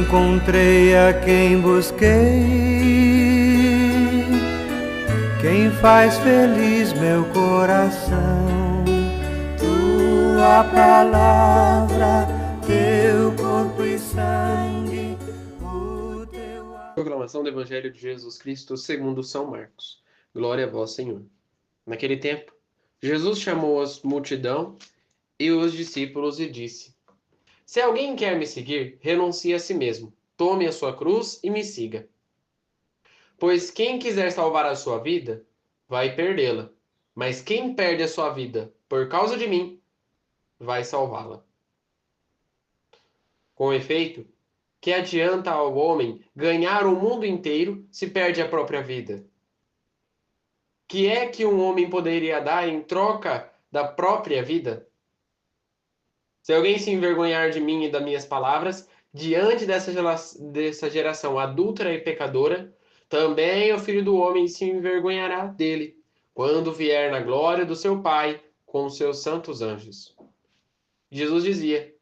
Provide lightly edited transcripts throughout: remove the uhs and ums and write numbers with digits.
Encontrei a quem busquei, quem faz feliz meu coração. Tua palavra, teu corpo e sangue, o teu... Proclamação do Evangelho de Jesus Cristo segundo São Marcos. Glória a vós, Senhor. Naquele tempo, Jesus chamou a multidão e os discípulos e disse: Se alguém quer me seguir, renuncie a si mesmo, tome a sua cruz e me siga. Pois quem quiser salvar a sua vida, vai perdê-la. Mas quem perde a sua vida por causa de mim, vai salvá-la. Com efeito, que adianta ao homem ganhar o mundo inteiro se perde a própria vida? Que é que um homem poderia dar em troca da própria vida? Se alguém se envergonhar de mim e das minhas palavras, diante dessa geração adúltera e pecadora, também o Filho do Homem se envergonhará dele, quando vier na glória do seu Pai com os seus santos anjos. Jesus dizia: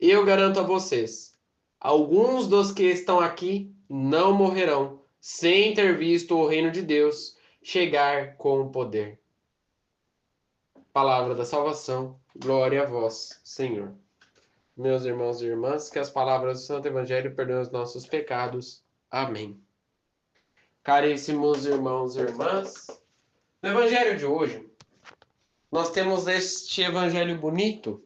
Eu garanto a vocês, alguns dos que estão aqui não morrerão sem ter visto o reino de Deus chegar com o poder. Palavra da salvação, glória a vós, Senhor. Meus irmãos e irmãs, que as palavras do Santo Evangelho perdoem os nossos pecados. Amém. Caríssimos irmãos e irmãs, no Evangelho de hoje, nós temos este Evangelho bonito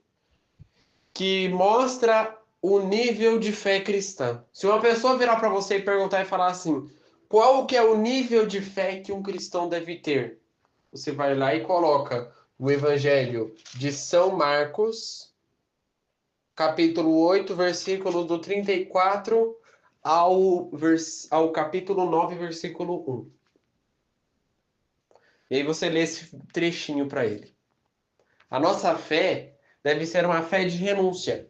que mostra o nível de fé cristã. Se uma pessoa virar para você e perguntar e falar assim, qual que é o nível de fé que um cristão deve ter? Você vai lá e coloca o Evangelho de São Marcos, capítulo 8, versículos do 34 ao capítulo 9, versículo 1. E aí você lê esse trechinho para ele. A nossa fé deve ser uma fé de renúncia.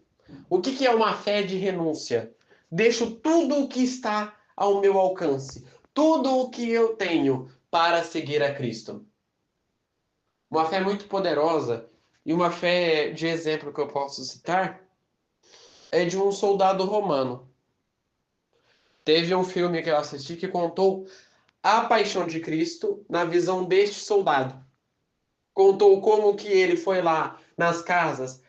O que é uma fé de renúncia? Deixo tudo o que está ao meu alcance, tudo o que eu tenho para seguir a Cristo. Uma fé muito poderosa e uma fé de exemplo que eu posso citar é de um soldado romano. Teve um filme que eu assisti que contou a paixão de Cristo na visão deste soldado. Contou como que ele foi lá nas casas,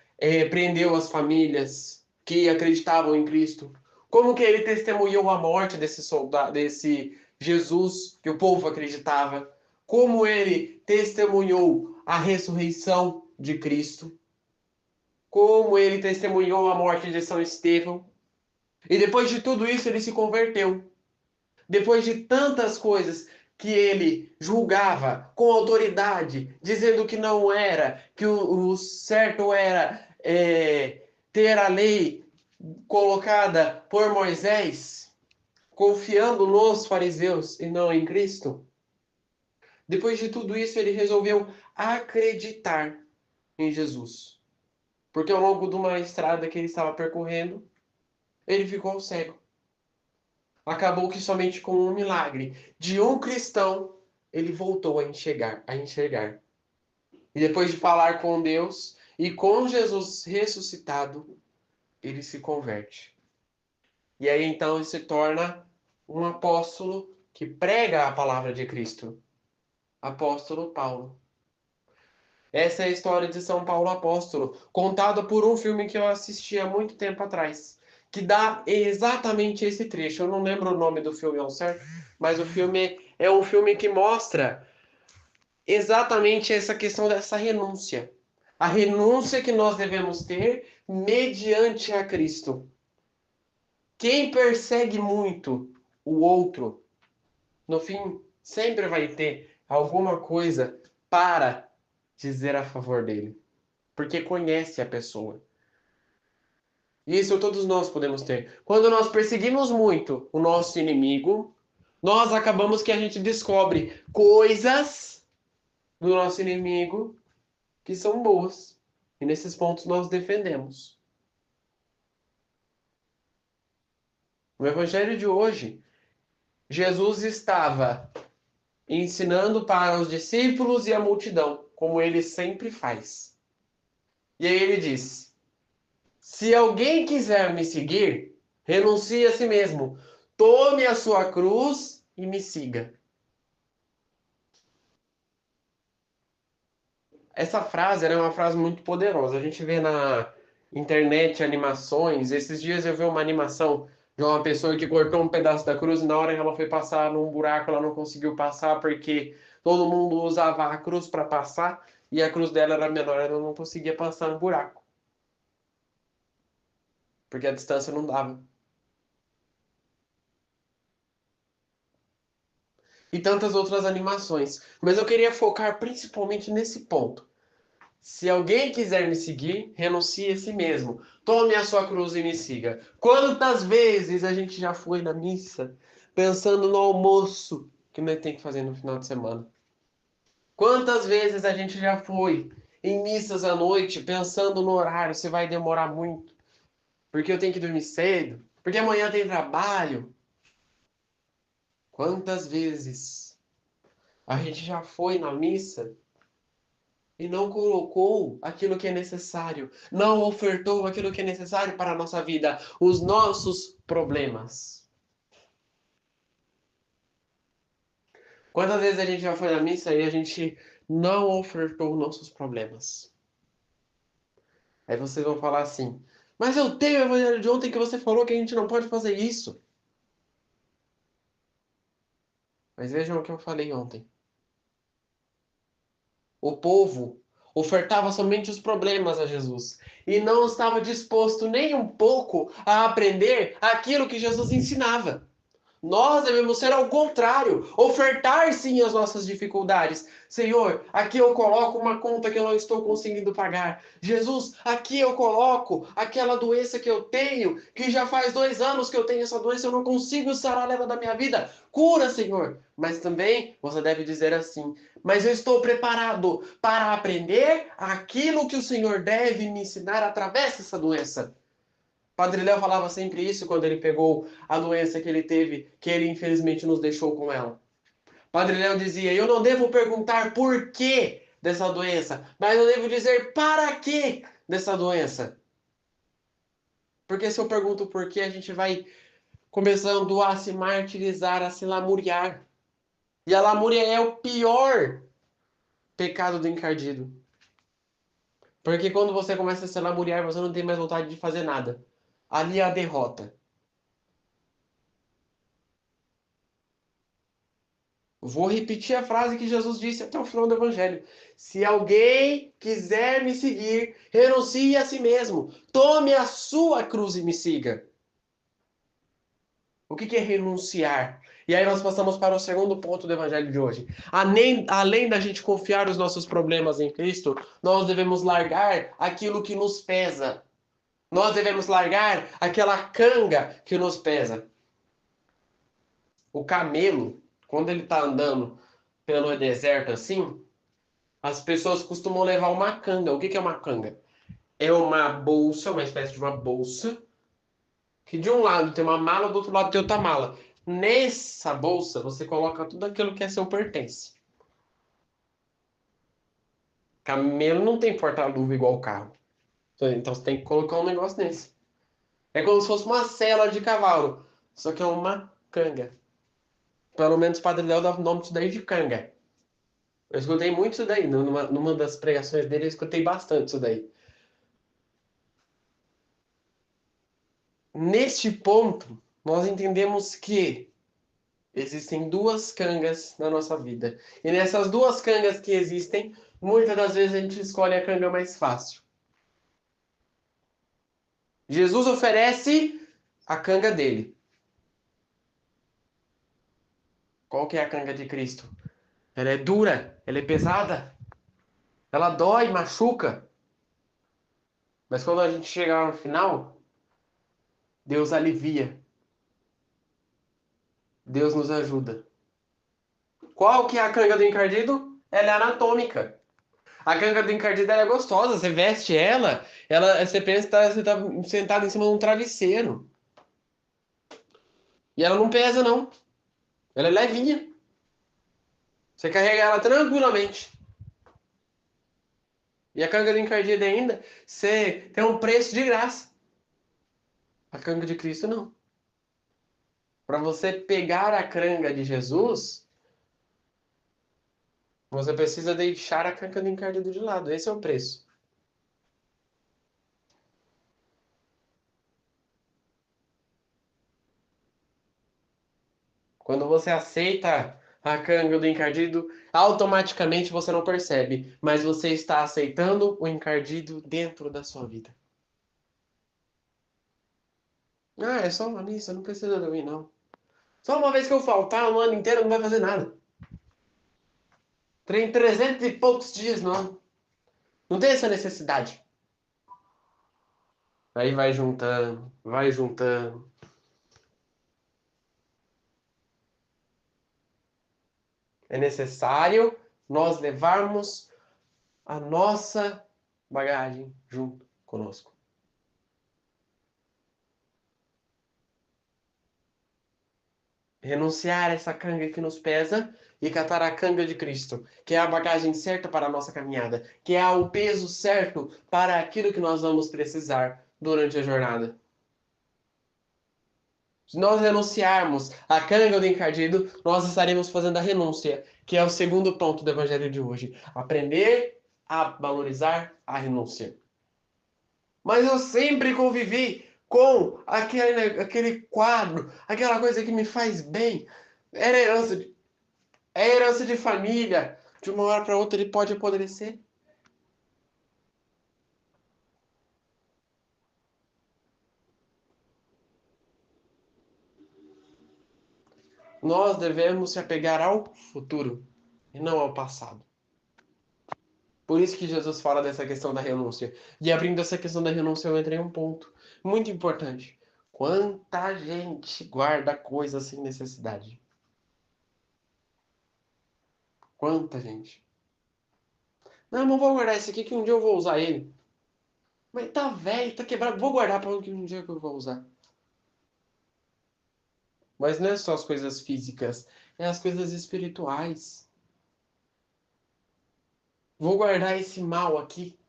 prendeu as famílias que acreditavam em Cristo. Como que ele testemunhou a morte desse soldado, desse Jesus que o povo acreditava. Como ele testemunhou a ressurreição de Cristo. Como ele testemunhou a morte de São Estevão. E depois de tudo isso, ele se converteu. Depois de tantas coisas que ele julgava com autoridade, dizendo que não era, que o certo era ter a lei colocada por Moisés, confiando nos fariseus e não em Cristo. Depois de tudo isso, ele resolveu acreditar em Jesus. Porque ao longo de uma estrada que ele estava percorrendo, ele ficou cego. Acabou que somente com um milagre de um cristão, ele voltou a enxergar. E depois de falar com Deus e com Jesus ressuscitado, ele se converte. E aí então ele se torna um apóstolo que prega a palavra de Cristo. Apóstolo Paulo. Essa é a história de São Paulo Apóstolo, contada por um filme que eu assisti há muito tempo atrás, que dá exatamente esse trecho. Eu não lembro o nome do filme ao certo, mas o filme é um filme que mostra exatamente essa questão dessa renúncia. A renúncia que nós devemos ter mediante a Cristo. Quem persegue muito o outro, no fim, sempre vai ter alguma coisa para dizer a favor dele. Porque conhece a pessoa. Isso todos nós podemos ter. Quando nós perseguimos muito o nosso inimigo, nós acabamos que a gente descobre coisas do nosso inimigo que são boas. E nesses pontos nós defendemos. No Evangelho de hoje, Jesus estava ensinando para os discípulos e a multidão, como ele sempre faz. E aí ele diz: se alguém quiser me seguir, Renuncie a si mesmo. Tome a sua cruz e me siga. Essa frase ela é uma frase muito poderosa. A gente vê na internet animações. Esses dias eu vi uma animação de uma pessoa que cortou um pedaço da cruz e na hora que ela foi passar num buraco, ela não conseguiu passar porque todo mundo usava a cruz para passar e a cruz dela era menor, ela não conseguia passar no buraco, porque a distância não dava. E tantas outras animações. Mas eu queria focar principalmente nesse ponto. Se alguém quiser me seguir, renuncie a si mesmo. Tome a sua cruz e me siga. Quantas vezes a gente já foi na missa pensando no almoço que nós tem que fazer no final de semana? Quantas vezes a gente já foi em missas à noite pensando no horário, se vai demorar muito, porque eu tenho que dormir cedo, porque amanhã tem trabalho. Quantas vezes a gente já foi na missa e não colocou aquilo que é necessário, não ofertou aquilo que é necessário para a nossa vida, os nossos problemas. Quantas vezes a gente já foi na missa e a gente não ofertou nossos problemas? Aí vocês vão falar assim, mas eu tenho o evangelho de ontem que você falou que a gente não pode fazer isso. Mas vejam o que eu falei ontem. O povo ofertava somente os problemas a Jesus e não estava disposto nem um pouco a aprender aquilo que Jesus ensinava. Nós devemos ser ao contrário, ofertar sim as nossas dificuldades. Senhor, aqui eu coloco uma conta que eu não estou conseguindo pagar. Jesus, aqui eu coloco aquela doença que eu tenho, que já faz 2 anos que eu tenho essa doença, eu não consigo sarar ela da minha vida. Cura, Senhor. Mas também você deve dizer assim: mas eu estou preparado para aprender aquilo que o Senhor deve me ensinar através dessa doença. Padre Léo falava sempre isso quando ele pegou a doença que ele teve, que ele infelizmente nos deixou com ela. Padre Léo dizia: eu não devo perguntar por que dessa doença, mas eu devo dizer para que dessa doença. Porque se eu pergunto por que, a gente vai começando a se martirizar, a se lamuriar. E a lamúria é o pior pecado do encardido. Porque quando você começa a se lamuriar, você não tem mais vontade de fazer nada. Ali é a derrota. Vou repetir a frase que Jesus disse até o final do Evangelho. Se alguém quiser me seguir, renuncie a si mesmo. Tome a sua cruz e me siga. O que é renunciar? E aí nós passamos para o segundo ponto do Evangelho de hoje. Além da gente confiar os nossos problemas em Cristo, nós devemos largar aquilo que nos pesa. Nós devemos largar aquela canga que nos pesa. O camelo, quando ele está andando pelo deserto assim, as pessoas costumam levar uma canga. O que é uma canga? É uma bolsa, uma espécie de uma bolsa, que de um lado tem uma mala, do outro lado tem outra mala. Nessa bolsa, você coloca tudo aquilo que é seu pertence. Camelo não tem porta-luva igual o carro. Então você tem que colocar um negócio nesse. É como se fosse uma sela de cavalo, só que é uma canga. Pelo menos o Padre Léo dá o nome disso daí de canga. Eu escutei muito isso daí. Numa das pregações dele, eu escutei bastante isso daí. Neste ponto, nós entendemos que existem duas cangas na nossa vida. E nessas duas cangas que existem, muitas das vezes a gente escolhe a canga mais fácil. Jesus oferece a canga dele. Qual que é a canga de Cristo? Ela é dura, ela é pesada, ela dói, machuca. Mas quando a gente chegar no final, Deus alivia. Deus nos ajuda. Qual que é a canga do encardido? Ela é anatômica. A canga do encardido ela é gostosa, você veste ela você pensa que você tá sentado em cima de um travesseiro. E ela não pesa, não. Ela é levinha. Você carrega ela tranquilamente. E a canga do encardido ainda, você tem um preço de graça. canga de Cristo não. Para você pegar a canga de Jesus, você precisa deixar a canga do encardido de lado. Esse é o preço. Quando você aceita a canga do encardido, automaticamente você não percebe, mas você está aceitando o encardido dentro da sua vida. Ah, é só uma missa, não precisa de mim, não. Só uma vez que eu faltar, um ano inteiro não vai fazer nada. Tem 300 e poucos dias, não. Não tem essa necessidade. Aí vai juntando, vai juntando. É necessário nós levarmos a nossa bagagem junto conosco. Renunciar a essa canga que nos pesa e catar a canga de Cristo, que é a bagagem certa para a nossa caminhada, que é o peso certo para aquilo que nós vamos precisar durante a jornada. Se nós renunciarmos à canga do encardido, nós estaremos fazendo a renúncia, que é o segundo ponto do evangelho de hoje. Aprender a valorizar a renúncia. Mas eu sempre convivi com aquele quadro, aquela coisa que me faz bem. Era herança de família. De uma hora para outra ele pode apodrecer. Nós devemos se apegar ao futuro e não ao passado. Por isso que Jesus fala dessa questão da renúncia. E abrindo essa questão da renúncia, eu entrei em um ponto muito importante. Quanta gente guarda coisas sem necessidade? Quanta gente? Não, não vou guardar esse aqui que um dia eu vou usar ele. Mas tá velho, tá quebrado, vou guardar para um dia que eu vou usar. Mas não é só as coisas físicas, é as coisas espirituais. Vou guardar esse mal aqui.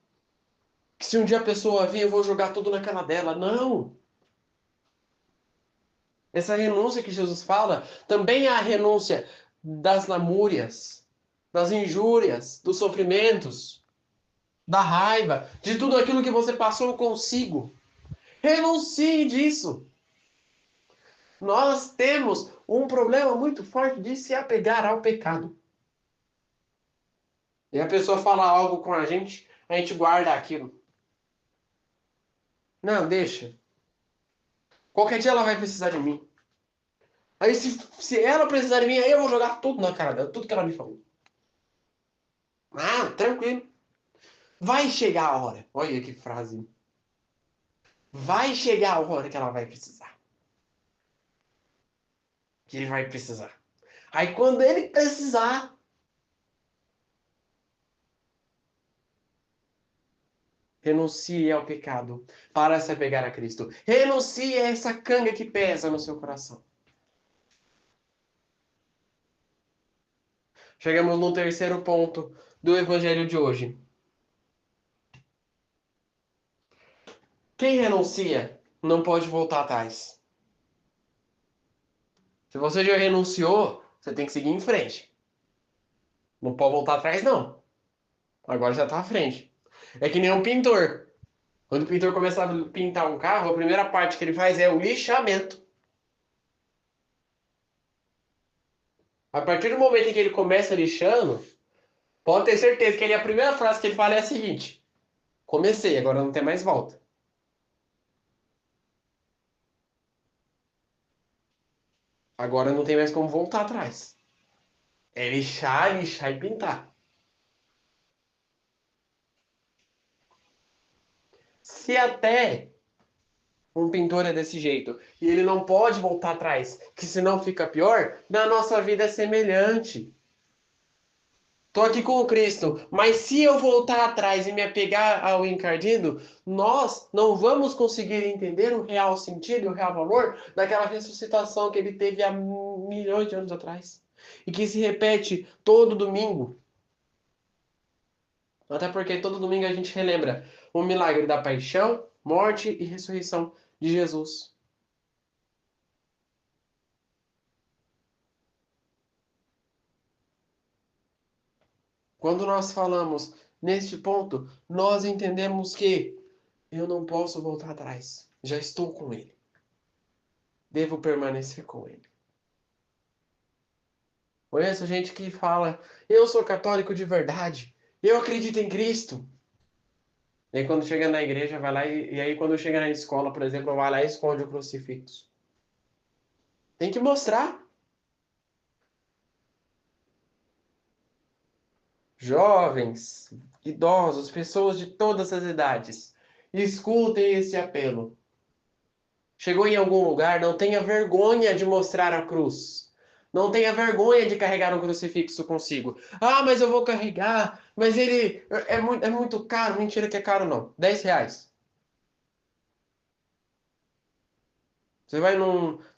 Que se um dia a pessoa vir, eu vou jogar tudo na cara dela. Não! Essa renúncia que Jesus fala também é a renúncia das lamúrias, das injúrias, dos sofrimentos, da raiva, de tudo aquilo que você passou consigo. Renuncie disso. Nós temos um problema muito forte de se apegar ao pecado. E a pessoa fala algo com a gente guarda aquilo. Não, deixa. Qualquer dia ela vai precisar de mim. Aí se ela precisar de mim, aí eu vou jogar tudo na cara dela, tudo que ela me falou. Ah, tranquilo. Vai chegar a hora. Olha que frase. Vai chegar a hora que ela vai precisar. Que ele vai precisar. Aí quando ele precisar, renuncie ao pecado para se apegar a Cristo. Renuncie a essa canga que pesa no seu coração. Chegamos no terceiro ponto do evangelho de hoje. Quem renuncia não pode voltar atrás. Se você já renunciou, você tem que seguir em frente. Não pode voltar atrás, não. Agora já está à frente. É que nem um pintor. Quando o pintor começa a pintar um carro, a primeira parte que ele faz é o lixamento. A partir do momento em que ele começa lixando, pode ter certeza que a primeira frase que ele fala é a seguinte: comecei, agora não tem mais volta. Agora não tem mais como voltar atrás. É lixar, lixar e pintar. Se até um pintor é desse jeito e ele não pode voltar atrás, que senão fica pior, na nossa vida é semelhante. Estou aqui com o Cristo, mas se eu voltar atrás e me apegar ao encardido, nós não vamos conseguir entender o real sentido e o real valor daquela ressuscitação que ele teve há milhões de anos atrás e que se repete todo domingo. Até porque todo domingo a gente relembra o milagre da paixão, morte e ressurreição de Jesus. Quando nós falamos neste ponto, nós entendemos que eu não posso voltar atrás. Já estou com Ele. Devo permanecer com Ele. Conheço gente que fala, eu sou católico de verdade. Eu acredito em Cristo. E aí quando chega na igreja, vai lá e aí quando chega na escola, por exemplo, vai lá e esconde o crucifixo. Tem que mostrar. Jovens, idosos, pessoas de todas as idades, escutem esse apelo. Chegou em algum lugar, não tenha vergonha de mostrar a cruz. Não tenha vergonha de carregar um crucifixo consigo. Ah, mas eu vou carregar, mas ele é muito caro. Mentira que é caro, não. R$ 10. Você vai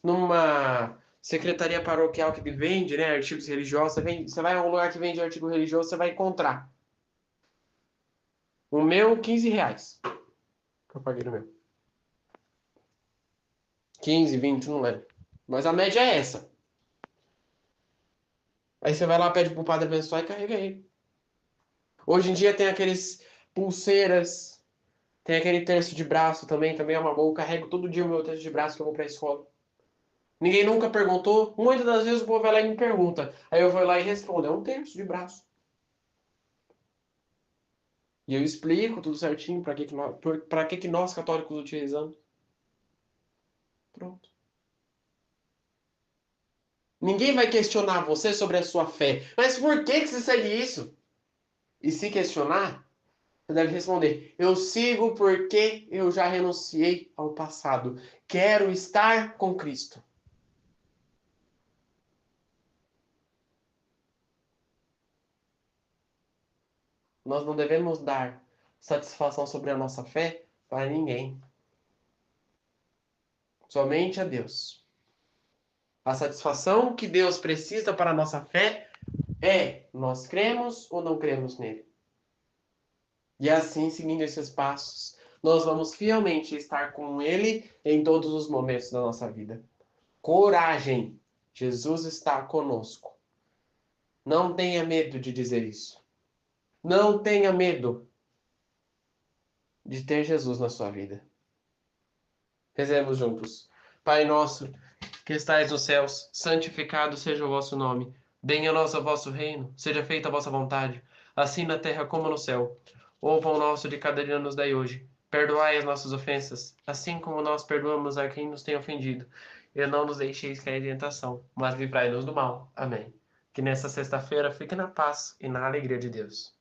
numa secretaria paroquial que vende, né, artigos religiosos, você vai a um lugar que vende artigo religioso, você vai encontrar. O meu, R$ 15. Que eu paguei no meu. 15, 20, não lembro. Mas a média é essa. Aí você vai lá, pede pro padre abençoar e carrega ele. Hoje em dia tem aqueles pulseiras, tem aquele terço de braço também é uma boa. Eu carrego todo dia o meu terço de braço que eu vou pra escola. Ninguém nunca perguntou. Muitas das vezes o povo vai lá e me pergunta. Aí eu vou lá e respondo. É um terço de braço. E eu explico tudo certinho para que nós católicos utilizamos. Pronto. Ninguém vai questionar você sobre a sua fé. Mas por que você segue isso? E se questionar, você deve responder: eu sigo porque eu já renunciei ao passado. Quero estar com Cristo. Nós não devemos dar satisfação sobre a nossa fé para ninguém. Somente a Deus. A satisfação que Deus precisa para a nossa fé é: nós cremos ou não cremos nele. E assim, seguindo esses passos, nós vamos fielmente estar com Ele em todos os momentos da nossa vida. Coragem! Jesus está conosco. Não tenha medo de dizer isso. Não tenha medo de ter Jesus na sua vida. Rezemos juntos. Pai nosso, que estais nos céus, santificado seja o vosso nome. Venha a nós o vosso reino, seja feita a vossa vontade, assim na terra como no céu. O pão nosso de cada dia nos dai hoje. Perdoai as nossas ofensas, assim como nós perdoamos a quem nos tem ofendido. E não nos deixeis cair em tentação, mas livrai-nos do mal. Amém. Que nessa sexta-feira fique na paz e na alegria de Deus.